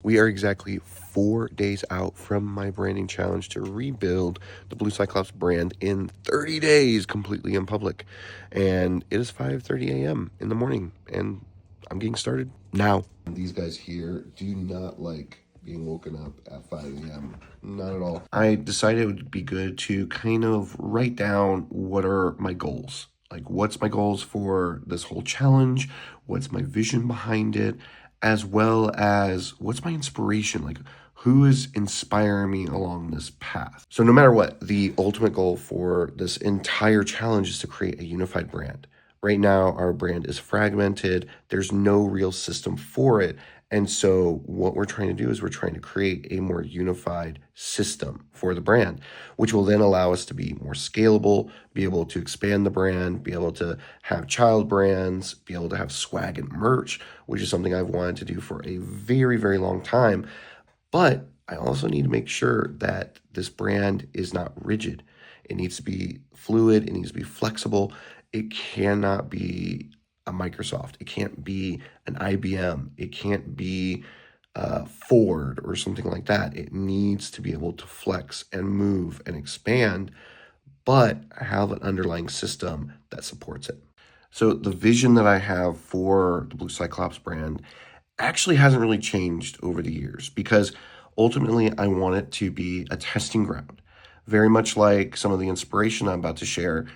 We are exactly 4 days out from my branding challenge to rebuild the Blue Cyclops brand in 30 days completely in public. And it is 5:30 a.m. in the morning, and I'm getting started now. These guys here do not like being woken up at 5 a.m. Not at all. I decided it would be good to kind of write down what are my goals. Like, what's my goals for this whole challenge? What's my vision behind it? As well as what's my inspiration? Like, who is inspiring me along this path? So, no matter what, the ultimate goal for this entire challenge is to create a unified brand. Right now, our brand is fragmented, there's no real system for it. And so, what we're trying to do is we're trying to create a more unified system for the brand, which will then allow us to be more scalable, be able to expand the brand, be able to have child brands, be able to have swag and merch, which is something I've wanted to do for a very, very long time. But I also need to make sure that this brand is not rigid. It needs to be fluid, it needs to be flexible. It cannot be a Microsoft. It can't be an IBM. It can't be Ford or something like that. It needs to be able to flex and move and expand, but have an underlying system that supports it. So the vision that I have for the Blue Cyclops brand actually hasn't really changed over the years, because ultimately I want it to be a testing ground. Very much like some of the inspiration I'm about to share,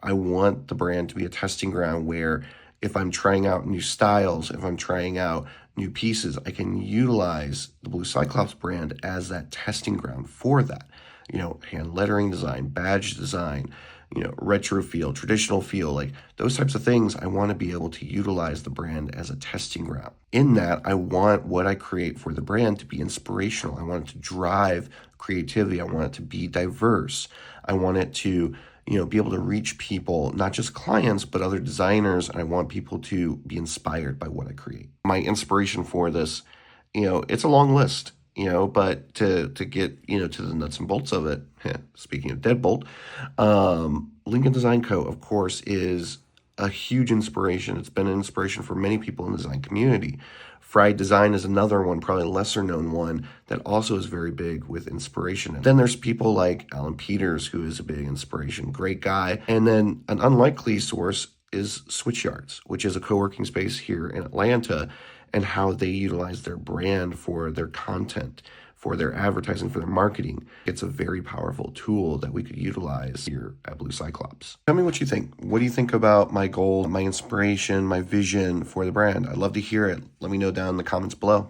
I want the brand to be a testing ground where if I'm trying out new styles, if I'm trying out new pieces, I can utilize the Blue Cyclops brand as that testing ground for that. Hand lettering design, badge design, retro feel, traditional feel, like those types of things. I want to be able to utilize the brand as a testing ground. In that, I want what I create for the brand to be inspirational. I want it to drive creativity. I want it to be diverse. I want it to be able to reach people, not just clients, but other designers. And I want people to be inspired by what I create. My inspiration for this, it's a long list, but to get, to the nuts and bolts of it, speaking of deadbolt, Lincoln Design Co., of course, is a huge inspiration. It's been an inspiration for many people in the design community. Fried Design is another one, probably a lesser known one, that also is very big with inspiration. And then there's people like Alan Peters, who is a big inspiration, great guy. And then an unlikely source is Switchyards, which is a co-working space here in Atlanta, and how they utilize their brand for their content, for their advertising, for their marketing. It's a very powerful tool that we could utilize here at Blue Cyclops. Tell me what you think. What do you think about my goal, my inspiration, my vision for the brand? I'd love to hear it. Let me know down in the comments below.